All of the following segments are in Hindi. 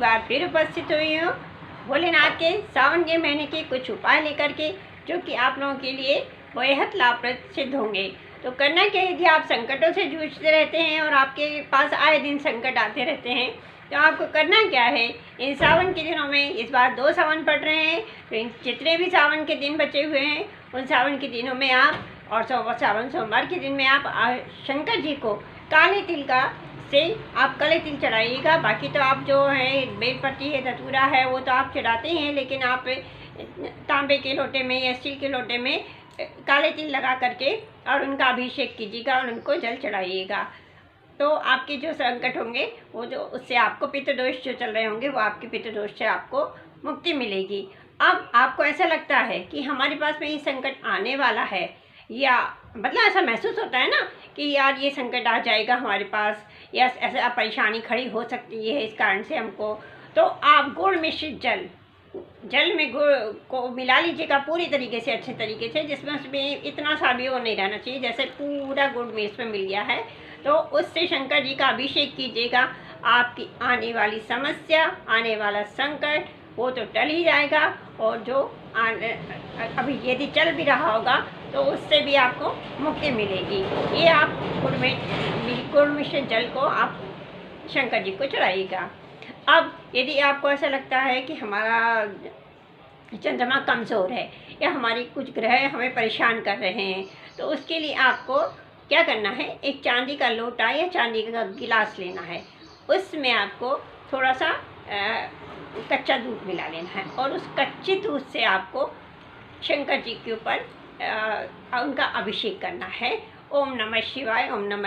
बार फिर उपस्थित हुई हूँ भोलेनाथ के सावन के महीने के कुछ उपाय लेकर के, जो कि आप लोगों के लिए बेहद लाभप्रद सिद्ध होंगे। तो करना क्या, यदि आप संकटों से जूझते रहते हैं और आपके पास आए दिन संकट आते रहते हैं, तो आपको करना क्या है, इन सावन के दिनों में, इस बार 2 सावन पड़ रहे हैं, तो इन जितने भी सावन के दिन बचे हुए हैं उन सावन के दिनों में आप, और सावन सोमवार के दिन में आप शंकर जी को काले तिल का से आप काले तिल चढ़ाइएगा। बाकी तो आप जो है बेलपत्ती है, धतूरा है, वो तो आप चढ़ाते ही हैं, लेकिन आप तांबे के लोटे में या स्टील के लोटे में काले तिल लगा करके और उनका अभिषेक कीजिएगा और उनको जल चढ़ाइएगा। तो आपके जो संकट होंगे वो जो उससे आपको पितृदोष जो चल रहे होंगे वो आपके पितृदोष से आपको मुक्ति मिलेगी। अब आपको ऐसा लगता है कि हमारे पास में ये संकट आने वाला है, या मतलब ऐसा महसूस होता है ना कि यार ये संकट आ जाएगा हमारे पास, या ऐसा परेशानी खड़ी हो सकती है इस कारण से हमको, तो आप गुड़ मिश्रित जल में गुड़ को मिला लीजिएगा पूरी तरीके से, अच्छे तरीके से, जिसमें उसमें इतना सा भी वो नहीं रहना चाहिए, जैसे पूरा गुड़ में इसमें मिल गया है। तो उससे शंकर जी का अभिषेक कीजिएगा। आपकी आने वाली समस्या, आने वाला संकट वो तो टल ही जाएगा, और जो अभी यदि चल भी रहा होगा तो उससे भी आपको मुक्ति मिलेगी। ये आप गुड़ मिश्रित जल को आप शंकर जी को चढ़ाइएगा। अब यदि आपको ऐसा लगता है कि हमारा चंद्रमा कमज़ोर है या हमारी कुछ ग्रह हमें परेशान कर रहे हैं, तो उसके लिए आपको क्या करना है, एक चांदी का लोटा या चांदी का गिलास लेना है, उसमें आपको थोड़ा सा कच्चा दूध मिला लेना है, और उस कच्चे दूध से आपको शंकर जी के ऊपर उनका अभिषेक करना है। ओम नमः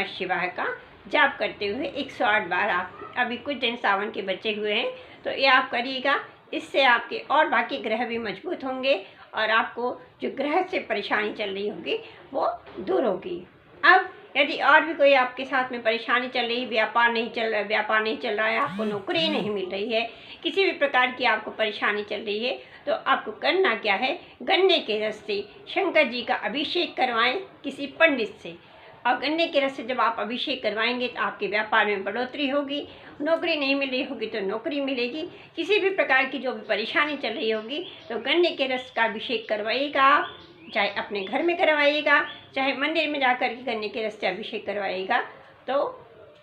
शिवाय का जाप करते हुए 108 बार आप, अभी कुछ दिन सावन के बचे हुए हैं तो ये आप करिएगा। इससे आपके और बाकी ग्रह भी मजबूत होंगे और आपको जो ग्रह से परेशानी चल रही होगी वो दूर होगी। अब यदि और भी कोई आपके साथ में परेशानी चल रही, व्यापार नहीं चल रहा है, आपको नौकरी नहीं मिल रही है, किसी भी प्रकार की आपको परेशानी चल रही है, तो आपको करना क्या है, गन्ने के रस से शंकर जी का अभिषेक करवाएं किसी पंडित से, और गन्ने के रस से जब आप अभिषेक करवाएंगे तो आपके व्यापार में बढ़ोतरी होगी, नौकरी नहीं मिल रही होगी तो नौकरी मिलेगी, किसी भी प्रकार की जो भी परेशानी चल रही होगी तो गन्ने के रस का अभिषेक करवाइएगा। आप चाहे अपने घर में करवाइएगा, चाहे मंदिर में जाकर के गन्ने के रस से अभिषेक करवाइएगा, तो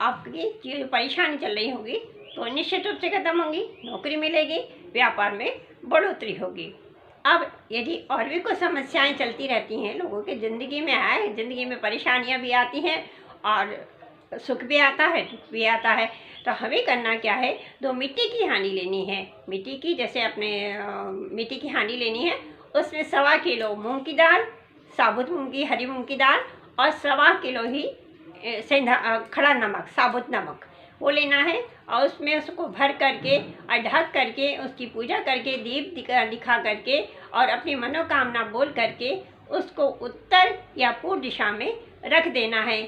आपकी जो परेशानी चल रही होगी तो निश्चित रूप से खत्म होगी, नौकरी मिलेगी, व्यापार में बढ़ोतरी होगी। अब यदि और भी कुछ समस्याएं चलती रहती हैं लोगों की ज़िंदगी में, ज़िंदगी में परेशानियां भी आती हैं और सुख भी आता है, दुख भी आता है, तो हमें करना क्या है, 2 मिट्टी की हांडी लेनी है। मिट्टी की, जैसे अपने मिट्टी की हांडी लेनी है, उसमें 1.25 किलो मूंग की दाल, साबुत मूंग की, हरी मूंग की दाल, और 1.25 किलो ही खड़ा नमक, साबुत नमक वो लेना है, और उसमें उसको भर करके और ढक करके उसकी पूजा करके, दीप दिखा करके और अपनी मनोकामना बोल करके उसको उत्तर या पूर्व दिशा में रख देना है।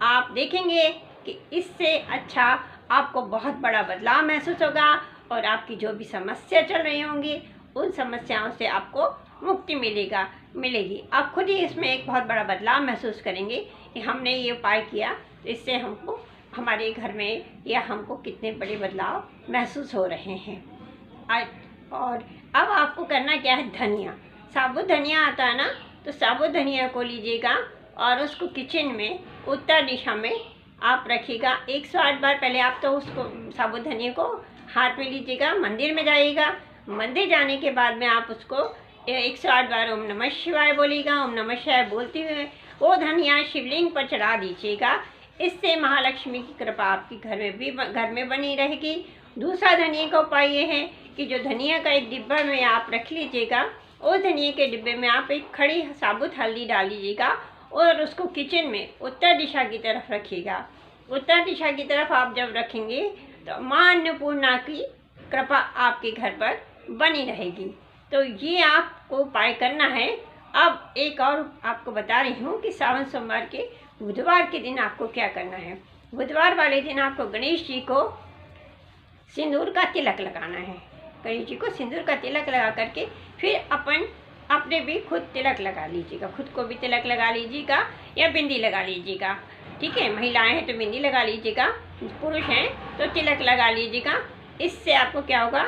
आप देखेंगे कि इससे अच्छा आपको बहुत बड़ा बदलाव महसूस होगा, और आपकी जो भी समस्या चल रही होंगी उन समस्याओं से आपको मुक्ति मिलेगी। आप खुद ही इसमें एक बहुत बड़ा बदलाव महसूस करेंगे कि हमने ये उपाय किया, तो इससे हमको, हमारे घर में या हमको कितने बड़े बदलाव महसूस हो रहे हैं। और अब आपको करना क्या है, धनिया, साबुत धनिया आता है ना, तो साबुत धनिया को लीजिएगा और उसको किचन में उत्तर दिशा में आप रखिएगा 108 बार। पहले आप तो उसको साबुत धनिया को हाथ में लीजिएगा, मंदिर में जाइएगा, मंदिर जाने के बाद में आप उसको 108 बार ओम नमः शिवाय बोलिएगा। ओम नमः शिवाय बोलते हुए वो धनिया शिवलिंग पर चढ़ा दीजिएगा। इससे महालक्ष्मी की कृपा आपकी घर में बनी रहेगी। दूसरा धनिया का उपाय ये है कि जो धनिया का एक डिब्बा में आप रख लीजिएगा, उस धनिया के डिब्बे में आप एक खड़ी साबुत हल्दी डाल लीजिएगा और उसको किचन में उत्तर दिशा की तरफ रखिएगा। उत्तर दिशा की तरफ आप जब रखेंगे तो माँ अन्नपूर्णा की कृपा आपके घर पर बनी रहेगी। तो ये आपको उपाय करना है। अब एक और आपको बता रही हूँ कि सावन सोमवार के बुधवार के दिन आपको क्या करना है। बुधवार वाले दिन आपको गणेश जी को सिंदूर का तिलक लगाना है। गणेश जी को सिंदूर का तिलक लगा करके फिर अपने भी खुद तिलक लगा लीजिएगा, खुद को भी तिलक लगा लीजिएगा या बिंदी लगा लीजिएगा। ठीक है, महिलाएं हैं तो बिंदी लगा लीजिएगा, पुरुष हैं तो तिलक लगा लीजिएगा। इससे आपको क्या होगा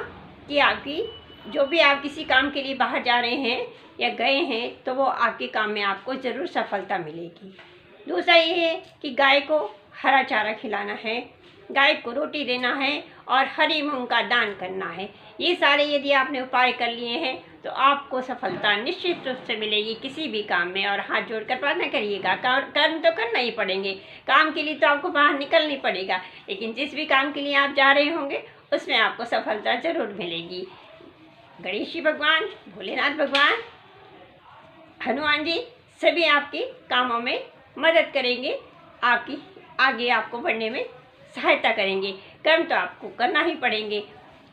कि आपकी जो भी आप किसी काम के लिए बाहर जा रहे हैं या गए हैं तो वो आपके काम में आपको ज़रूर सफलता मिलेगी। दूसरा ये है कि गाय को हरा चारा खिलाना है, गाय को रोटी देना है और हरी मूंग का दान करना है। ये सारे यदि आपने उपाय कर लिए हैं तो आपको सफलता निश्चित रूप से मिलेगी किसी भी काम में। और हाथ जोड़कर प्रार्थना करिएगा, कर्म तो करना ही पड़ेंगे, काम के लिए तो आपको बाहर निकलना ही पड़ेगा, लेकिन जिस भी काम के लिए आप जा रहे होंगे उसमें आपको सफलता ज़रूर मिलेगी। गणेश जी भगवान, भोलेनाथ भगवान, हनुमान जी सभी आपके कामों में मदद करेंगे, आपकी आगे आपको बढ़ने में सहायता करेंगे। कर्म तो आपको करना ही पड़ेंगे।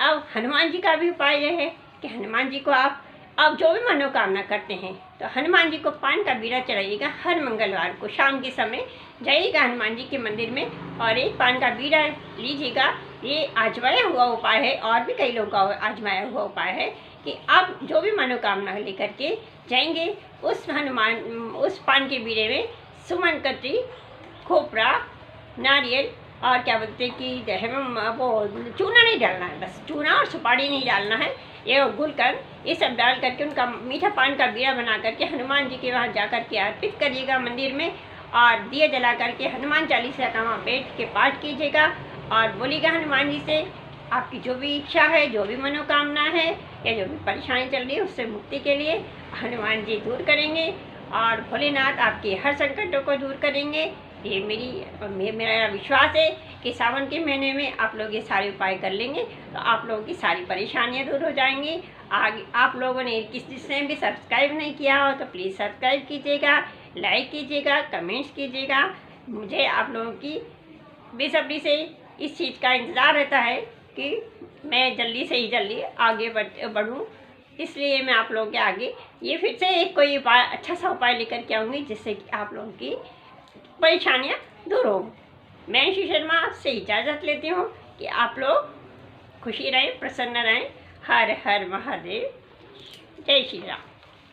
अब हनुमान जी का भी उपाय यह है कि हनुमान जी को आप जो भी मनोकामना करते हैं तो हनुमान जी को पान का बीड़ा चढ़ाइएगा। हर मंगलवार को शाम के समय जाइएगा हनुमान जी के मंदिर में और एक पान का बीड़ा लीजिएगा। ये आजमाया हुआ उपाय है और भी कई लोगों का आजमाया हुआ उपाय है कि आप जो भी मनोकामना लेकर के जाएंगे उस पान के बीड़े में सुमन कतरी, खोपरा, नारियल और क्या बोलते हैं कि वो चूना नहीं डालना है, बस चूना और सुपारी नहीं डालना है, ये गुलकंद ये सब डाल करके उनका मीठा पान का बीड़ा बना करके हनुमान जी के वहाँ जा कर के अर्पित करिएगा मंदिर में और दिए जला करके हनुमान चालीसा का वहाँ बैठ के पाठ कीजिएगा और बोलिएगा हनुमान जी से आपकी जो भी इच्छा है, जो भी मनोकामना है या जो भी परेशानी चल रही है उससे मुक्ति के लिए हनुमान जी दूर करेंगे और भोलेनाथ आपके हर संकटों को दूर करेंगे। ये मेरा विश्वास है कि सावन के महीने में आप लोग ये सारे उपाय कर लेंगे तो आप लोगों की सारी परेशानियां दूर हो जाएंगी। आगे आप लोगों ने किसी भी सब्सक्राइब नहीं किया हो तो प्लीज़ सब्सक्राइब कीजिएगा, लाइक कीजिएगा, कमेंट्स कीजिएगा। मुझे आप लोगों की बेसब्री से इस चीज़ का इंतज़ार रहता है कि मैं जल्दी से ही जल्दी आगे बढ़ूँ, इसलिए मैं आप लोगों के आगे ये फिर से एक कोई उपाय अच्छा सा उपाय लेकर के आऊँगी जिससे कि आप लोगों की परेशानियाँ दूर हो। मैं श्री शर्मा से इजाज़त लेती हूँ कि आप लोग खुशी रहें, प्रसन्न रहें। हर हर महादेव, जय श्री राम।